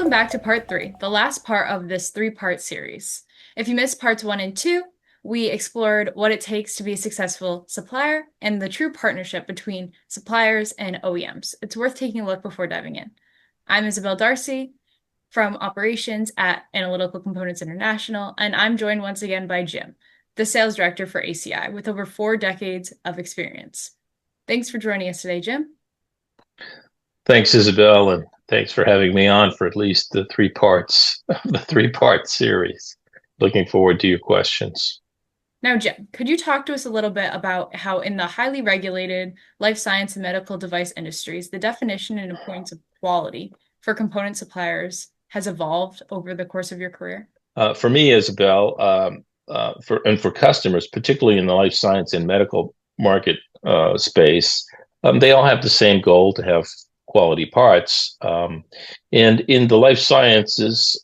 Welcome back to part three, the last part of this three-part series. If you missed parts one and two, we explored what it takes to be a successful supplier and the true partnership between suppliers and OEMs. It's worth taking a look before diving in. I'm Isabel Darcy from operations at Analytical Components International, and I'm joined once again by Jim, the sales director for ACI with over 4 decades of experience. Thanks for joining us today, Jim. Thanks, Isabel, and thanks for having me on for at least the three parts of the three-part series. Looking forward to your questions. Now, Jim, could you talk to us a little bit about how in the highly regulated life science and medical device industries, the definition and importance of quality for component suppliers has evolved over the course of your career? For me, Isabel, for customers, particularly in the life science and medical market space, they all have the same goal to have quality parts. And in the life sciences,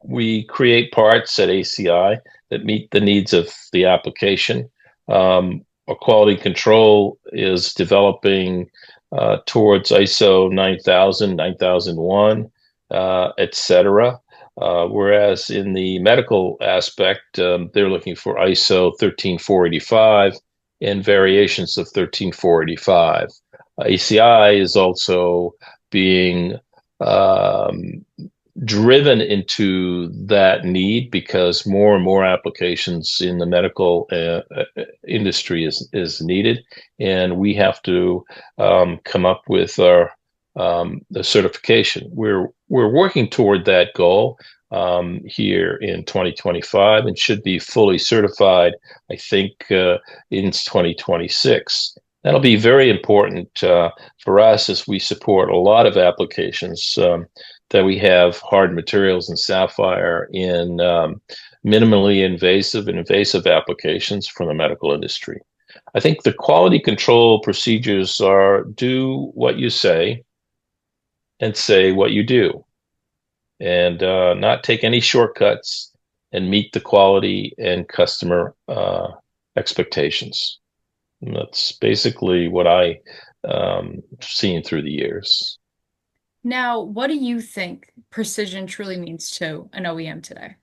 we create parts at ACI that meet the needs of the application. Our quality control is developing towards ISO 9000, 9001, et cetera. Whereas in the medical aspect, they're looking for ISO 13485 and variations of 13485. ACI is also being driven into that need because more and more applications in the medical industry is needed, and we have to come up with our the certification. We're working toward that goal here in 2025 and should be fully certified, I think, in 2026. That'll be very important for us as we support a lot of applications that we have hard materials and sapphire in minimally invasive and invasive applications from the medical industry. I think the quality control procedures are do what you say and say what you do, and not take any shortcuts and meet the quality and customer expectations. And that's basically what I seen through the years. Now, what do you think precision truly means to an OEM today?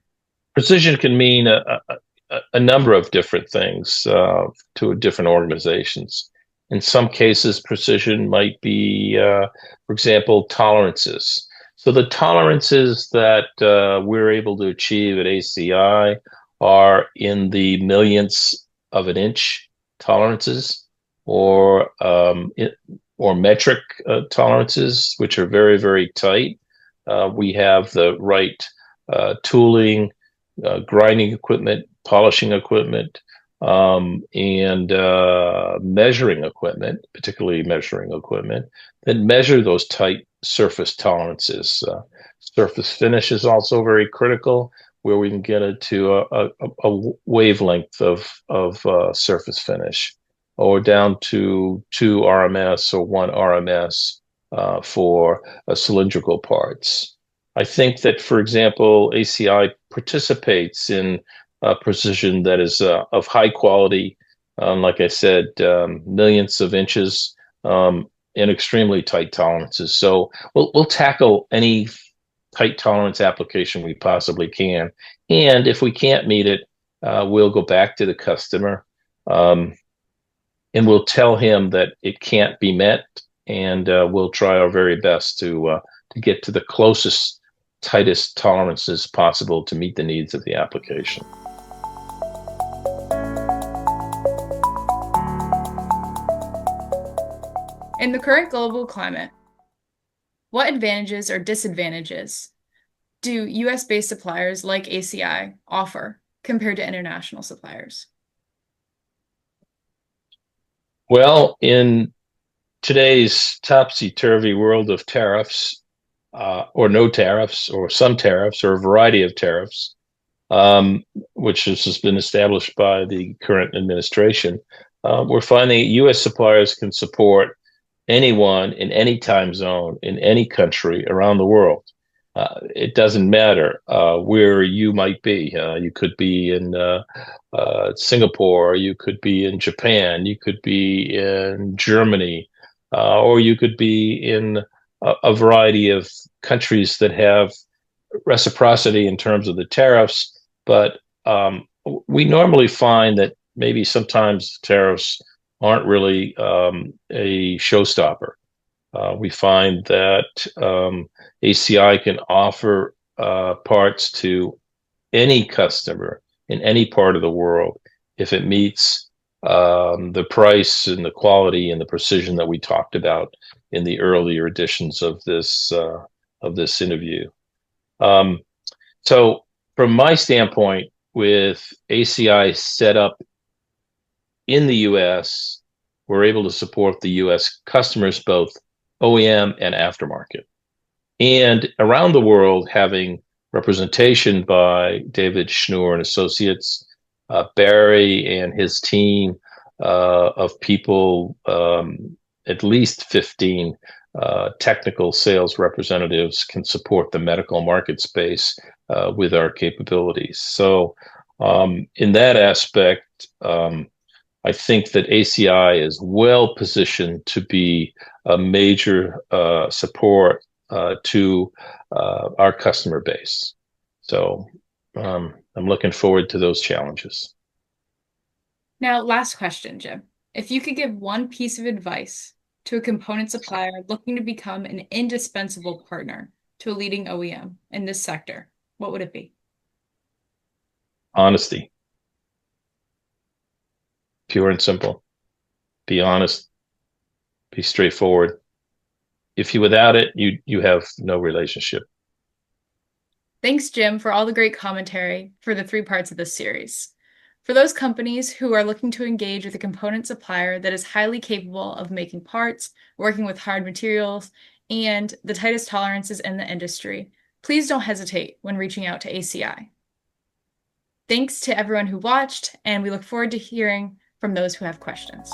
Precision can mean a number of different things to different organizations. In some cases, precision might be, for example, tolerances. So the tolerances that we're able to achieve at ACI are in the millionths of an inch tolerances, or metric tolerances, which are very, very tight. We have the right tooling, grinding equipment, polishing equipment, and measuring equipment, particularly measuring equipment, that measure those tight surface tolerances. Surface finish is also very critical, where we can get it to a wavelength of surface finish, or down to 2 RMS or 1 RMS for cylindrical parts. I think that, for example, ACI participates in precision that is of high quality, like I said, millionths of inches, and extremely tight tolerances. So we'll tackle any tight tolerance application we possibly can. And if we can't meet it, we'll go back to the customer, and we'll tell him that it can't be met, and we'll try our very best to get to the closest, tightest tolerances possible to meet the needs of the application. In the current global climate, what advantages or disadvantages do US-based suppliers like ACI offer compared to international suppliers? Well, in today's topsy-turvy world of tariffs, or no tariffs, or some tariffs, or a variety of tariffs, which has been established by the current administration, we're finding U.S. suppliers can support anyone in any time zone in any country around the world. It doesn't matter where you might be. You could be in Singapore, you could be in Japan, you could be in Germany, or you could be in a variety of countries that have reciprocity in terms of the tariffs, but we normally find that maybe sometimes tariffs aren't really a showstopper. We find that ACI can offer parts to any customer in any part of the world if it meets the price and the quality and the precision that we talked about in the earlier editions of this interview. Um, so, from my standpoint, with ACI set up in the US, we're able to support the US customers, both OEM and aftermarket. And around the world, having representation by David Schnur and Associates, Barry and his team of people, at least 15 technical sales representatives can support the medical market space with our capabilities. So, in that aspect, I think that ACI is well positioned to be a major support to our customer base. So I'm looking forward to those challenges. Now, last question, Jim. If you could give one piece of advice to a component supplier looking to become an indispensable partner to a leading OEM in this sector, what would it be? Honesty, pure and simple. Be honest, be straightforward. If you without it, you have no relationship. Thanks, Jim, for all the great commentary for the three parts of this series. For those companies who are looking to engage with a component supplier that is highly capable of making parts, working with hard materials, and the tightest tolerances in the industry, please don't hesitate when reaching out to ACI. Thanks to everyone who watched, and we look forward to hearing from those who have questions.